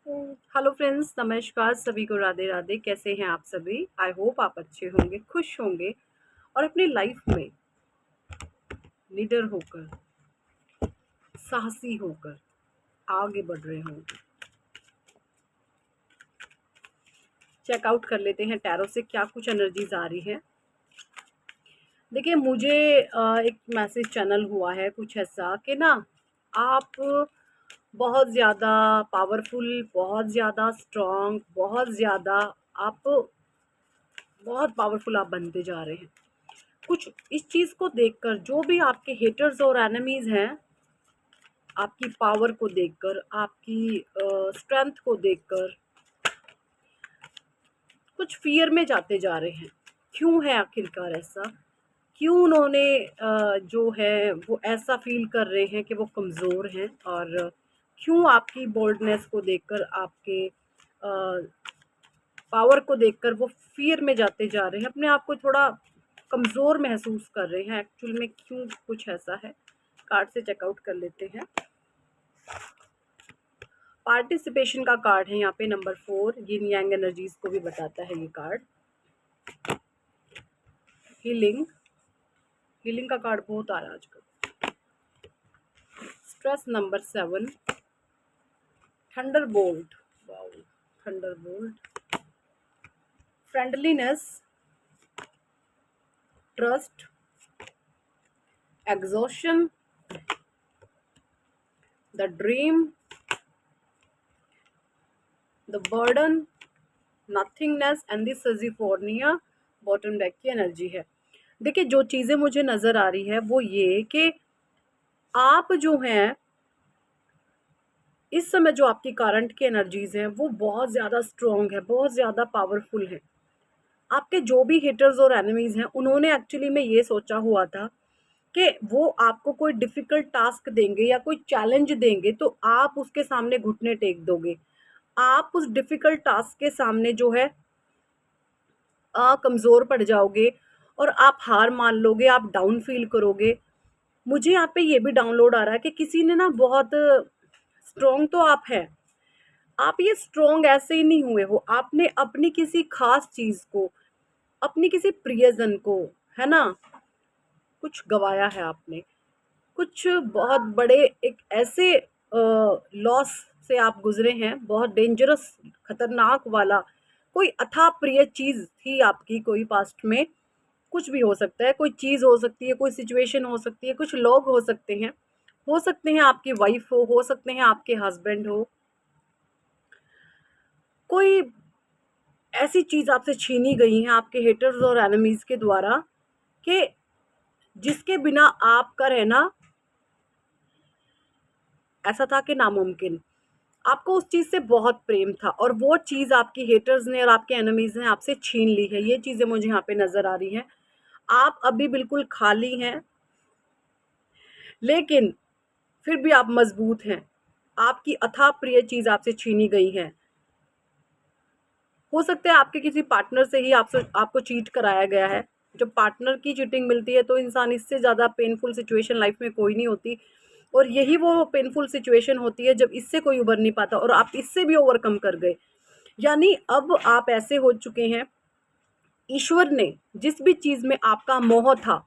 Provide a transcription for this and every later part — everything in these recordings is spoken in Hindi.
हेलो फ्रेंड्स, नमस्कार। सभी को राधे राधे। कैसे हैं आप सभी? आई होप आप अच्छे होंगे, खुश होंगे और अपनी लाइफ में निडर होकर, साहसी होकर आगे बढ़ रहे होंगे। चेकआउट कर लेते हैं टैरो से क्या कुछ एनर्जीज आ रही है। देखिए, मुझे एक मैसेज चैनल हुआ है कुछ ऐसा कि ना, आप बहुत ज़्यादा पावरफुल, बहुत ज़्यादा स्ट्रॉन्ग, बहुत ज़्यादा आप बहुत पावरफुल आप बनते जा रहे हैं। कुछ इस चीज़ को देखकर जो भी आपके हेटर्स और एनिमीज़ हैं, आपकी पावर को देखकर, आपकी स्ट्रेंथ को देखकर कुछ फ़ियर में जाते जा रहे हैं। क्यों है आखिरकार ऐसा? क्यों उन्होंने जो है वो ऐसा फ़ील कर रहे हैं कि वो कमज़ोर हैं? और क्यों आपकी बोल्डनेस को देखकर, आपके पावर को देखकर वो फ़ियर में जाते जा रहे हैं, अपने आप को थोड़ा कमज़ोर महसूस कर रहे हैं? एक्चुअल में क्यों कुछ ऐसा है? कार्ड से चेकआउट कर लेते हैं। पार्टिसिपेशन का कार्ड है यहाँ पे नंबर 4। यिन यांग एनर्जीज को भी बताता है ये कार्ड। हीलिंग, हीलिंग का कार्ड बहुत आ रहा है आजकल। Stress number 7। Thunder bolt, wow, thunder bolt. Friendliness, trust, exhaustion, the dream, the burden, nothingness and the सिजिफोर्निया। बॉटम डेक की एनर्जी है। देखिए, जो चीज़ें मुझे नज़र आ रही है वो ये कि आप जो हैं इस समय, जो आपकी करंट की एनर्जीज़ हैं वो बहुत ज़्यादा स्ट्रॉन्ग है, बहुत ज़्यादा पावरफुल है। आपके जो भी हिटर्स और एनिमीज़ हैं, उन्होंने एक्चुअली में ये सोचा हुआ था कि वो आपको कोई डिफ़िकल्ट टास्क देंगे या कोई चैलेंज देंगे तो आप उसके सामने घुटने टेक दोगे। आप उस डिफ़िकल्ट टास्क के सामने जो है कमज़ोर पड़ जाओगे और आप हार मान लोगे, आप डाउन फ़ील करोगे। मुझे यहाँ पे ये भी डाउनलोड आ रहा है कि किसी ने ना बहुत स्ट्रॉन्ग तो आप हैं, आप ये स्ट्रॉन्ग ऐसे ही नहीं हुए हो, आपने अपनी किसी खास चीज़ को, अपनी किसी प्रियजन को, है ना, कुछ गवाया है आपने। कुछ बहुत बड़े एक ऐसे लॉस से आप गुजरे हैं, बहुत डेंजरस, खतरनाक वाला। कोई अथाह प्रिय चीज़ थी आपकी, कोई पास्ट में। कुछ भी हो सकता है, कोई चीज़ हो सकती है, कोई सिचुएशन हो सकती है, कुछ लोग हो सकते हैं आपकी वाइफ हो सकते हैं आपके हस्बैंड हो। कोई ऐसी चीज़ आपसे छीनी गई है आपके हेटर्स और एनिमीज़ के द्वारा कि जिसके बिना आपका रहना ऐसा था कि नामुमकिन। आपको उस चीज़ से बहुत प्रेम था और वो चीज़ आपकी हेटर्स ने और आपके एनिमीज़ ने आपसे छीन ली है। ये चीज़ें मुझे यहाँ पे नज़र आ रही हैं। आप अभी बिल्कुल खाली हैं, लेकिन फिर भी आप मज़बूत हैं। आपकी अथाह प्रिय चीज़ आपसे छीनी गई है। हो सकता है आपके किसी पार्टनर से ही आपको चीट कराया गया है। जब पार्टनर की चीटिंग मिलती है तो इंसान, इससे ज़्यादा पेनफुल सिचुएशन लाइफ में कोई नहीं होती। और यही वो पेनफुल सिचुएशन होती है जब इससे कोई उबर नहीं पाता और आप इससे भी ओवरकम कर गए। यानी अब आप ऐसे हो चुके हैं, ईश्वर ने जिस भी चीज़ में आपका मोह था,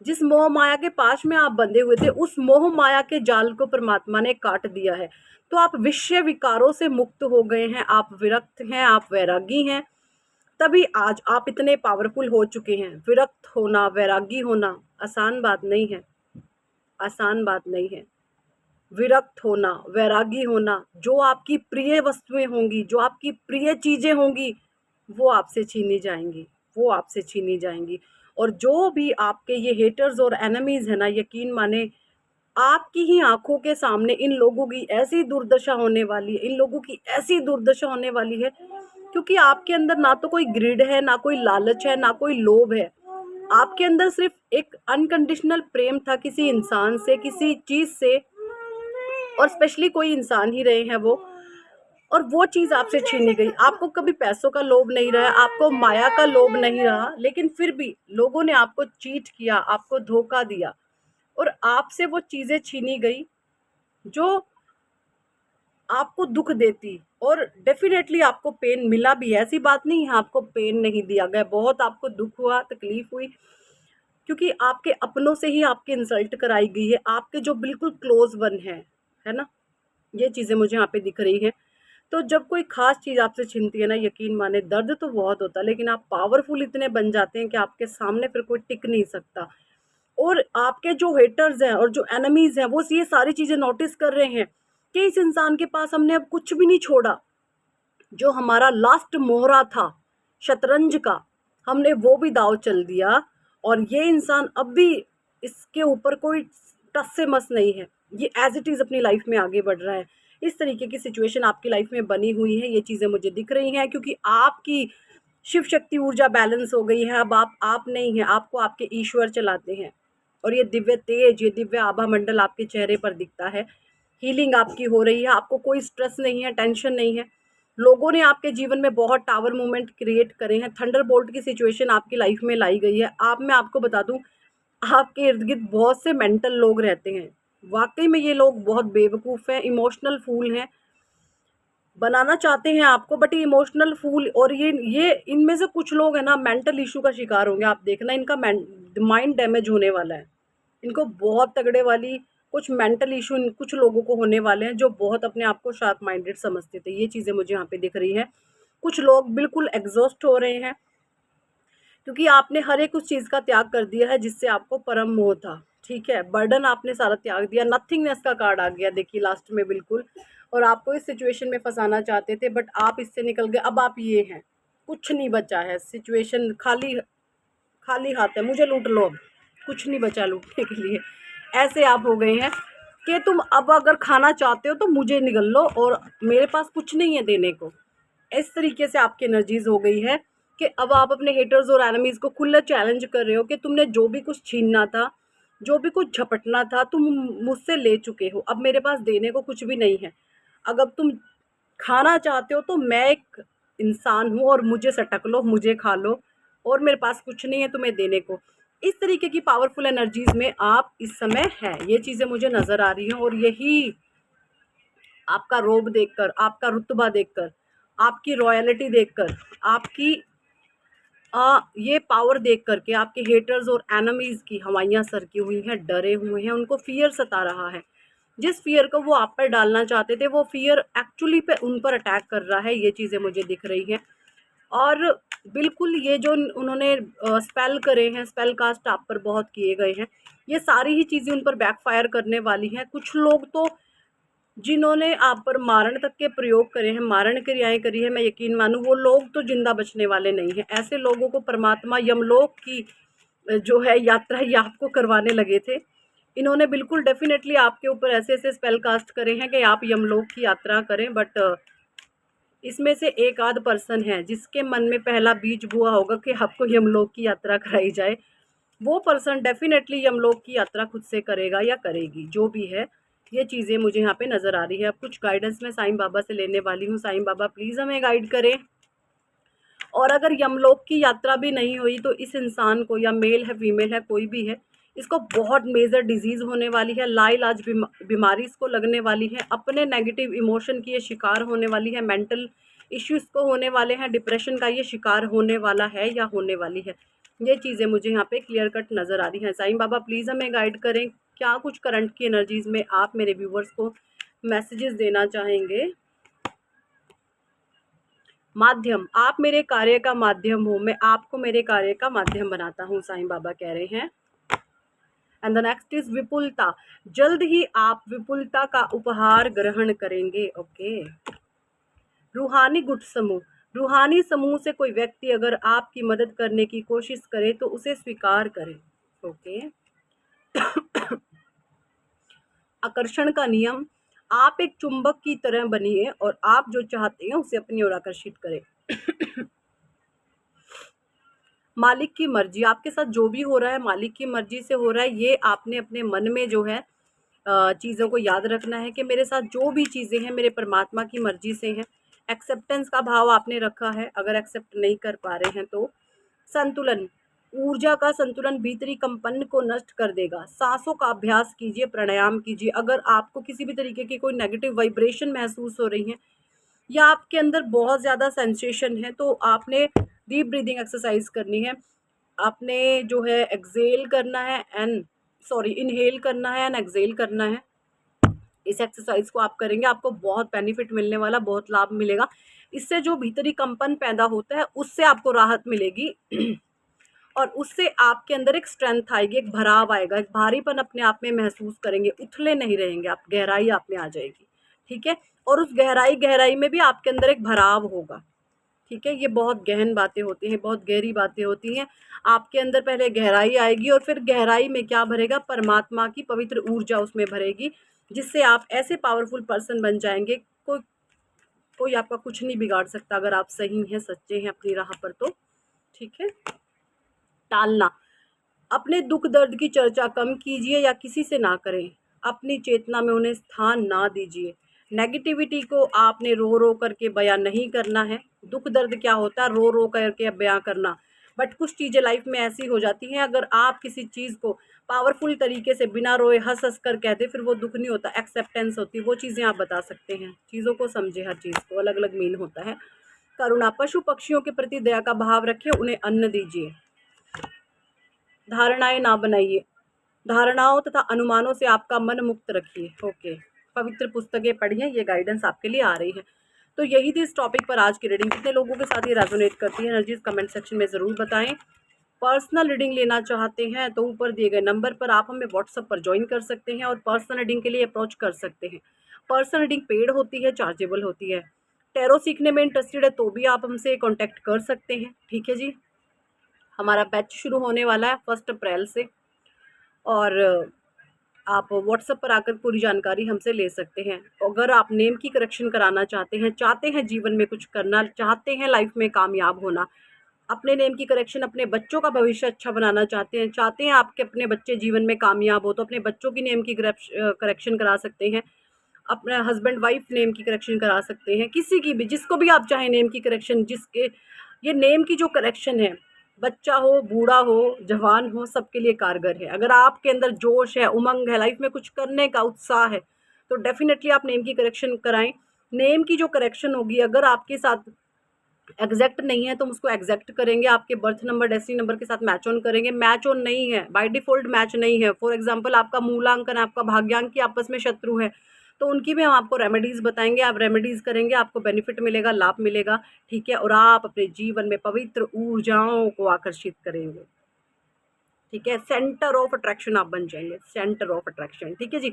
जिस मोह माया के पाश में आप बंधे हुए थे, उस मोह माया के जाल को परमात्मा ने काट दिया है। तो आप विषय विकारों से मुक्त हो गए हैं, आप विरक्त हैं, आप वैरागी हैं। तभी आज आप इतने पावरफुल हो चुके हैं। विरक्त होना, वैरागी होना आसान बात नहीं है, आसान बात नहीं है। विरक्त होना, वैरागी होना, जो आपकी प्रिय वस्तुएं होंगी, जो आपकी प्रिय चीज़ें होंगी, वो आपसे छीनी जाएंगी, वो आपसे छीनी जाएंगी। और जो भी आपके ये हेटर्स और एनिमीज़ हैं ना, यकीन माने, आपकी ही आंखों के सामने इन लोगों की ऐसी दुर्दशा होने वाली है, इन लोगों की ऐसी दुर्दशा होने वाली है, क्योंकि आपके अंदर ना तो कोई ग्रिड है, ना कोई लालच है, ना कोई लोभ है। आपके अंदर सिर्फ एक अनकंडीशनल प्रेम था किसी इंसान से, किसी चीज़ से, और स्पेशली कोई इंसान ही रहे हैं वो। और वो चीज़ आपसे छीनी गई। आपको कभी पैसों का लोभ नहीं रहा, आपको माया का लोभ नहीं रहा, लेकिन फिर भी लोगों ने आपको चीट किया, आपको धोखा दिया और आपसे वो चीज़ें छीनी गई जो आपको दुख देती, और डेफिनेटली आपको पेन मिला भी है, ऐसी बात नहीं है आपको पेन नहीं दिया गया, बहुत आपको दुख हुआ, तकलीफ हुई, क्योंकि आपके अपनों से ही आपकी इंसल्ट कराई गई है, आपके जो बिल्कुल क्लोज वन है ना, ये चीज़ें मुझे यहाँ पे दिख रही हैं। तो जब कोई खास चीज़ आपसे छिनती है ना, यकीन माने दर्द तो बहुत होता है, लेकिन आप पावरफुल इतने बन जाते हैं कि आपके सामने फिर कोई टिक नहीं सकता। और आपके जो हेटर्स हैं और जो एनिमीज हैं, वो ये सारी चीज़ें नोटिस कर रहे हैं कि इस इंसान के पास हमने अब कुछ भी नहीं छोड़ा, जो हमारा लास्ट मोहरा था शतरंज का, हमने वो भी दाव चल दिया, और ये इंसान अब भी, इसके ऊपर कोई टस से मस नहीं है, ये एज इट इज़ अपनी लाइफ में आगे बढ़ रहा है। इस तरीके की सिचुएशन आपकी लाइफ में बनी हुई है, ये चीज़ें मुझे दिख रही हैं, क्योंकि आपकी शिव शक्ति ऊर्जा बैलेंस हो गई है। अब आप नहीं हैं, आपको आपके ईश्वर चलाते हैं, और ये दिव्य तेज, ये दिव्य आभा मंडल आपके चेहरे पर दिखता है। हीलिंग आपकी हो रही है, आपको कोई स्ट्रेस नहीं है, टेंशन नहीं है। लोगों ने आपके जीवन में बहुत टावर मूवमेंट क्रिएट करे हैं, थंडरबोल्ट की सिचुएशन आपकी लाइफ में लाई गई है। मैं आपको बता दूं, आपके इर्द गिर्द बहुत से मेंटल लोग रहते हैं, वाकई में ये लोग बहुत बेवकूफ़ हैं, इमोशनल फूल हैं, बनाना चाहते हैं आपको, बट ये इमोशनल फूल, और ये इनमें से कुछ लोग हैं ना, मेंटल इशू का शिकार होंगे। आप देखना, इनका माइंड डैमेज होने वाला है, इनको बहुत तगड़े वाली कुछ मेंटल इशू कुछ लोगों को होने वाले हैं, जो बहुत अपने आप को शार्प माइंडेड समझते थे। ये चीज़ें मुझे यहाँ पे दिख रही हैं। कुछ लोग बिल्कुल एग्जॉस्ट हो रहे हैं, क्योंकि आपने हर एक उस चीज़ का त्याग कर दिया है जिससे आपको परम मोह था। ठीक है, बर्डन आपने सारा त्याग दिया, नथिंगनेस का कार्ड आ गया देखिए लास्ट में, बिल्कुल। और आपको इस सिचुएशन में फंसाना चाहते थे, बट आप इससे निकल गए। अब आप ये हैं, कुछ नहीं बचा है, सिचुएशन खाली खाली हाथ है, मुझे लूट लो, अब कुछ नहीं बचा लूटने के लिए। ऐसे आप हो गए हैं कि तुम अब अगर खाना चाहते हो तो मुझे निगल लो, और मेरे पास कुछ नहीं है देने को। इस तरीके से आपकी एनर्जीज हो गई है कि अब आप अपने हेटर्स और एनिमीज को खुला चैलेंज कर रहे हो कि तुमने जो भी कुछ छीनना था, जो भी कुछ झपटना था, तुम मुझसे ले चुके हो, अब मेरे पास देने को कुछ भी नहीं है। अगर तुम खाना चाहते हो तो मैं एक इंसान हूँ, और मुझे सटक लो, मुझे खा लो, और मेरे पास कुछ नहीं है तुम्हें देने को। इस तरीके की पावरफुल एनर्जीज में आप इस समय है, ये चीज़ें मुझे नज़र आ रही हैं। और यही आपका रोब देखकर, आपका रुतबा देखकर, आपकी रॉयलिटी देखकर, आपकी ये पावर देख कर के आपके हेटर्स और एनिमीज़ की हवाइयाँ सरकी हुई हैं, डरे हुए हैं, उनको फ़ियर सता रहा है। जिस फ़ियर को वो आप पर डालना चाहते थे, वो फ़ियर एक्चुअली पे उन पर अटैक कर रहा है, ये चीज़ें मुझे दिख रही हैं। और बिल्कुल ये जो उन्होंने स्पेल करे हैं, स्पेल कास्ट आप पर बहुत किए गए हैं, ये सारी ही चीज़ें उन पर बैकफ़ायर करने वाली हैं। कुछ लोग तो, जिन्होंने आप पर मारण तक के प्रयोग करे हैं, मारण क्रियाएँ करी हैं, मैं यकीन मानूँ वो लोग तो ज़िंदा बचने वाले नहीं हैं। ऐसे लोगों को परमात्मा यमलोक की जो है यात्रा ये आपको करवाने लगे थे। इन्होंने बिल्कुल डेफ़िनेटली आपके ऊपर ऐसे-ऐसे स्पेल कास्ट करे हैं कि आप यमलोक की यात्रा करें, बट इसमें से एक आध पर्सन है जिसके मन में पहला बीज बोआ होगा कि आपको यमलोक की यात्रा कराई जाए। वो पर्सन डेफ़िनेटली यमलोक की यात्रा खुद से करेगा या करेगी, जो भी है। ये चीज़ें मुझे यहाँ पे नज़र आ रही है। अब कुछ गाइडेंस मैं साईं बाबा से लेने वाली हूँ। साईं बाबा प्लीज़ हमें गाइड करें। और अगर यमलोक की यात्रा भी नहीं हुई तो इस इंसान को, या मेल है फीमेल है कोई भी है, इसको बहुत मेजर डिजीज़ होने वाली है, लाइलाज बीमारी इसको लगने वाली है, अपने नेगेटिव इमोशन की ये शिकार होने वाली है, मेंटल इश्यूज़ को होने वाले हैं, डिप्रेशन का ये शिकार होने वाला है या होने वाली है। ये चीज़ें मुझे यहाँ पे क्लियर कट नज़र आ रही हैं। साईं बाबा प्लीज़ हमें गाइड करें। क्या कुछ करंट की एनर्जीज़ में आप मेरे व्यूवर्स को मैसेजेस देना चाहेंगे? माध्यम, आप मेरे कार्य का माध्यम हो, मैं आपको मेरे कार्य का माध्यम बनाता हूँ, साईं बाबा कह रहे हैं। एंड द नेक्स्ट इज विपुलता, जल्द ही आप विपुलता का उपहार ग्रहण करेंगे। ओके। रूहानी गुट समूह, रूहानी समूह से कोई व्यक्ति अगर आपकी मदद करने की कोशिश करे तो उसे स्वीकार करें। ओके। आकर्षण का नियम, आप एक चुंबक की तरह बनिए और आप जो चाहते हैं उसे अपनी ओर आकर्षित करें। मालिक की मर्जी, आपके साथ जो भी हो रहा है मालिक की मर्जी से हो रहा है। ये आपने अपने मन में जो है चीज़ों को याद रखना है कि मेरे साथ जो भी चीज़ें हैं मेरे परमात्मा की मर्जी से हैं। एक्सेप्टेंस का भाव आपने रखा है, अगर एक्सेप्ट नहीं कर पा रहे हैं तो संतुलन, ऊर्जा का संतुलन भीतरी कंपन को नष्ट कर देगा। सांसों का अभ्यास कीजिए, प्राणायाम कीजिए। अगर आपको किसी भी तरीके की कोई नेगेटिव वाइब्रेशन महसूस हो रही है या आपके अंदर बहुत ज़्यादा सेंसेशन है, तो आपने डीप ब्रीदिंग एक्सरसाइज करनी है। आपने जो है एक्सेल करना है एंड इनहेल करना है एंड एक्सेल करना है। इस एक्सरसाइज को आप करेंगे, आपको बहुत बेनिफिट मिलने वाला, बहुत लाभ मिलेगा। इससे जो भीतरी कंपन पैदा होता है उससे आपको राहत मिलेगी और उससे आपके अंदर एक स्ट्रेंथ आएगी, एक भराव आएगा, एक भारीपन अपने आप में महसूस करेंगे, उथले नहीं रहेंगे आप, गहराई आप में आ जाएगी। ठीक है, और उस गहराई में भी आपके अंदर एक भराव होगा। ठीक है, ये बहुत गहन बातें होती हैं, बहुत गहरी बातें होती हैं। आपके अंदर पहले गहराई आएगी और फिर गहराई में क्या भरेगा, परमात्मा की पवित्र ऊर्जा उसमें भरेगी, जिससे आप ऐसे पावरफुल पर्सन बन जाएंगे, कोई आपका कुछ नहीं बिगाड़ सकता अगर आप सही हैं, सच्चे हैं अपनी राह पर तो। ठीक है, टालना, अपने दुख दर्द की चर्चा कम कीजिए या किसी से ना करें। अपनी चेतना में उन्हें स्थान ना दीजिए। नेगेटिविटी को आपने रो रो करके बयां नहीं करना है। दुख दर्द क्या होता है, रो रो करके बयां करना। बट कुछ चीज़ें लाइफ में ऐसी हो जाती हैं, अगर आप किसी चीज़ को पावरफुल तरीके से बिना रोए हंस हंस कर कहते, फिर वो दुख नहीं होता, एक्सेप्टेंस होती है। वो चीज़ें आप बता सकते हैं। चीज़ों को समझे, हर चीज़ को अलग अलग मीन होता है। करुणा, पशु पक्षियों के प्रति दया का भाव रखिए, उन्हें अन्न दीजिए। धारणाएं ना बनाइए, धारणाओं तथा अनुमानों से आपका मन मुक्त रखिए। ओके, पवित्र पुस्तकें पढ़िए, ये गाइडेंस आपके लिए आ रही है। तो यही थी इस टॉपिक पर आज की रीडिंग। कितने लोगों के साथ ये रेजोनेट करती है एनर्जीज, कमेंट सेक्शन में ज़रूर बताएं। पर्सनल रीडिंग लेना चाहते हैं तो ऊपर दिए गए नंबर पर आप हमें व्हाट्सएप पर ज्वाइन कर सकते हैं और पर्सनल रीडिंग के लिए अप्रोच कर सकते हैं। पर्सनल रीडिंग पेड होती है, चार्जेबल होती है। टैरो सीखने में इंटरेस्टेड है तो भी आप हमसे कॉन्टैक्ट कर सकते हैं। ठीक है जी, हमारा बैच शुरू होने वाला है 1 अप्रैल से और आप व्हाट्सएप पर आकर पूरी जानकारी हमसे ले सकते हैं। अगर आप नेम की करेक्शन कराना चाहते हैं जीवन में कुछ करना चाहते हैं, लाइफ में कामयाब होना, अपने नेम की करेक्शन, अपने बच्चों का भविष्य अच्छा बनाना चाहते हैं आपके अपने बच्चे जीवन में कामयाब हो, तो अपने बच्चों की नेम की करेक्शन करा सकते हैं। अपने हस्बैंड वाइफ नेम की करेक्शन करा सकते हैं, किसी की भी, जिसको भी आप चाहें नेम की करेक्शन। जिसके ये नेम की जो करेक्शन है, बच्चा हो, बूढ़ा हो, जवान हो, सबके लिए कारगर है। अगर आपके अंदर जोश है, उमंग है, लाइफ में कुछ करने का उत्साह है, तो डेफिनेटली आप नेम की करेक्शन कराएं। नेम की जो करेक्शन होगी, अगर आपके साथ एग्जैक्ट नहीं है तो हम उसको एग्जैक्ट करेंगे, आपके बर्थ नंबर डेस्टिनी नंबर के साथ मैच ऑन करेंगे। मैच ऑन नहीं है, बाय डिफॉल्ट मैच नहीं है, फॉर एग्जांपल आपका मूलांकन, आपका भाग्यांक की आपस में शत्रु है, तो उनकी भी हम आपको रेमेडीज़ बताएंगे। आप रेमेडीज़ करेंगे, आपको बेनिफिट मिलेगा, लाभ मिलेगा। ठीक है, और आप अपने जीवन में पवित्र ऊर्जाओं को आकर्षित करेंगे। ठीक है, सेंटर ऑफ अट्रैक्शन आप बन जाएंगे, सेंटर ऑफ अट्रैक्शन। ठीक है जी,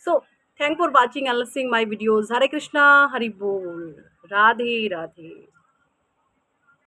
so thank for watching and listening my videos. Hare Krishna, Hari बोल, राधे राधे।